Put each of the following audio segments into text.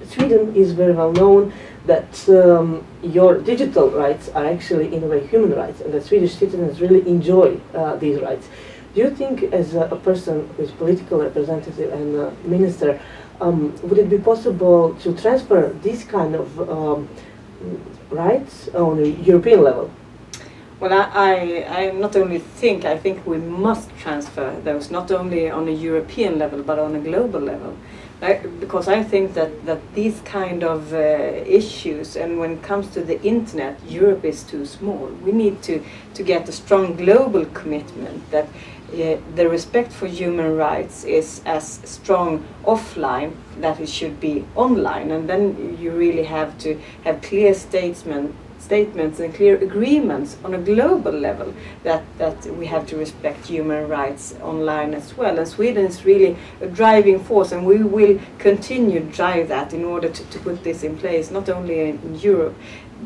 Sweden is very well known that your digital rights are actually in a way human rights, and that Swedish citizens really enjoy these rights. Do you think, as a person who is political representative and a minister, would it be possible to transfer these kind of rights on a European level? Well, I not only think, I think we must transfer those, not only on a European level, but on a global level. Because I think that these kind of issues, and when it comes to the internet, Europe is too small. We need to get a strong global commitment that the respect for human rights is as strong offline that it should be online, and then you really have to have clear statements and clear agreements on a global level that we have to respect human rights online as well. And Sweden is really a driving force, and we will continue to drive that in order to put this in place, not only in Europe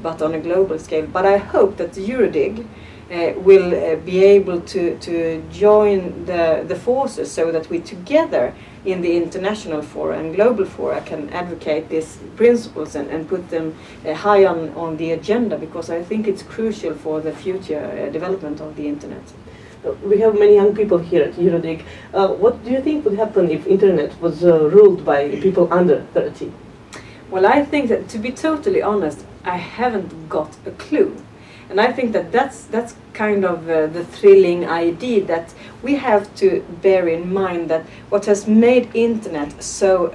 but on a global scale. But I hope that the EuroDIG will be able to join the forces, so that we together in the international fora and global fora can advocate these principles and put them high on the agenda, because I think it's crucial for the future development of the internet. We have many young people here at EuroDIG. What do you think would happen if internet was ruled by people under 30? Well, I think that, to be totally honest, I haven't got a clue. And I think that that's kind of the thrilling idea, that we have to bear in mind that what has made internet so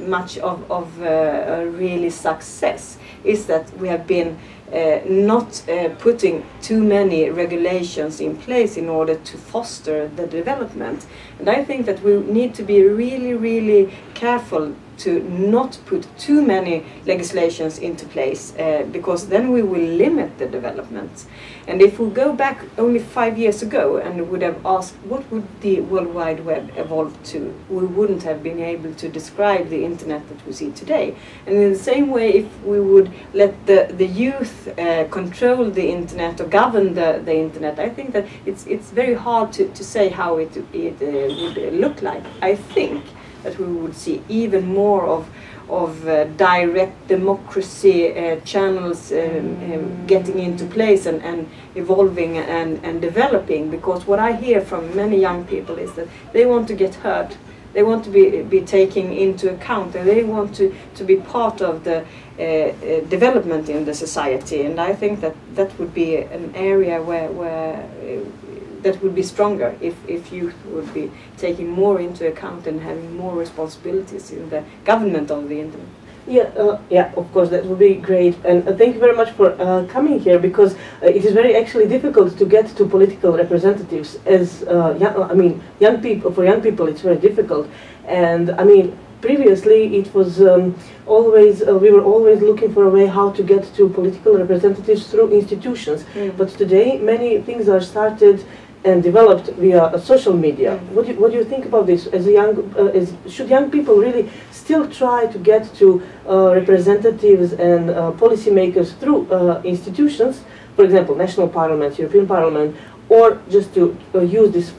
much of a really success is that we have been not putting too many regulations in place in order to foster the development. And I think that we need to be really, really careful to not put too many legislations into place, because then we will limit the development. And if we go back only 5 years ago and would have asked what would the World Wide Web evolve to, we wouldn't have been able to describe the internet that we see today. And in the same way, if we would let the youth control the internet or govern the internet, I think that it's very hard to say how it would look like. I think that we would see even more of direct democracy channels getting into place and evolving and developing, because what I hear from many young people is that they want to get heard, they want to be taken into account, and they want to be part of the development in the society. And I think that would be an area where that would be stronger if youth would be taking more into account and having more responsibilities in the government of the internet. Yeah, of course, that would be great. And thank you very much for coming here, because it is very actually difficult to get to political representatives. As young people, for young people, it's very difficult. And I mean, previously it was we were always looking for a way how to get to political representatives through institutions. But today many things are started and developed via social media. What do you think about this? As a should young people really still try to get to representatives and policymakers through institutions, for example, national parliament, European Parliament, or just to use this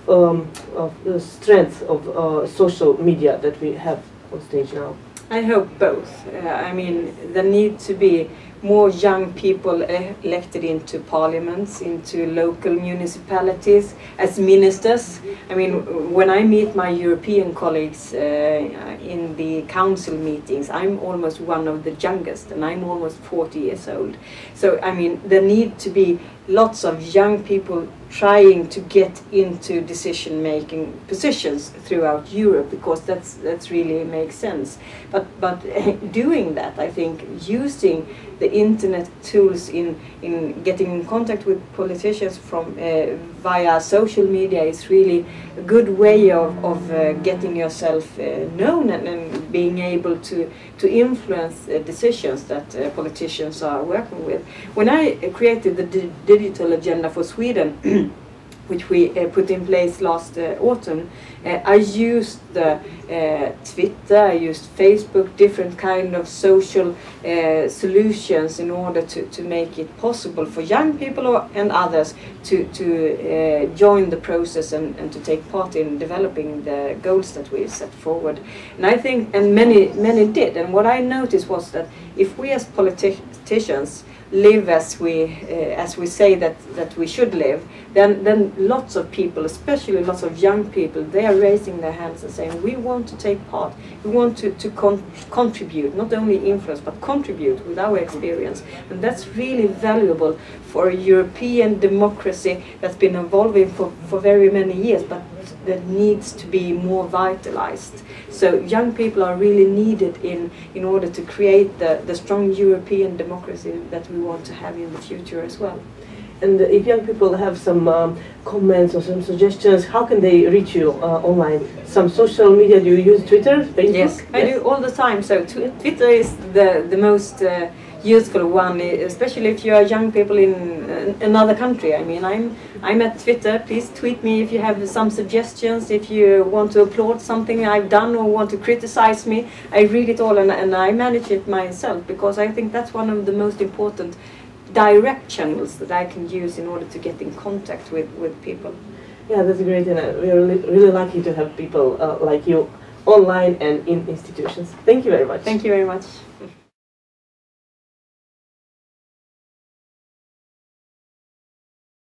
strength of social media that we have on stage now? I hope both. I mean, there need to be more young people elected into parliaments, into local municipalities as ministers. I mean, when I meet my European colleagues in the council meetings, I'm almost one of the youngest, and I'm almost 40 years old. So, I mean, there need to be lots of young people trying to get into decision-making positions throughout Europe, because that's really makes sense. But doing that, I think, using the internet tools in getting in contact with politicians from via social media is really a good way of getting yourself known and being able to influence decisions that politicians are working with. When I created the digital agenda for Sweden, which we put in place last autumn, I used Twitter, I used Facebook, different kind of social solutions in order to make it possible for young people and others to join the process and to take part in developing the goals that we set forward. And I think, and many did, and what I noticed was that if we as politicians live as we say that we should live, then lots of people, especially lots of young people, they are raising their hands and saying, we want to take part, we want to contribute, not only influence, but contribute with our experience. And that's really valuable for a European democracy that's been evolving for very many years, but that needs to be more vitalized. So young people are really needed in order to create the strong European democracy that we want to have in the future as well. And if young people have some comments or some suggestions, how can they reach you online? Some social media, do you use Twitter, Facebook? Yes, I do all the time. So Twitter is the most useful one, especially if you are young people in another country. I mean, I'm at Twitter. Please tweet me if you have some suggestions, if you want to applaud something I've done or want to criticize me. I read it all and I manage it myself, because I think that's one of the most important direct channels that I can use in order to get in contact with people. Yeah, that's great, and we are really lucky to have people like you online and in institutions. Thank you very much. Thank you very much.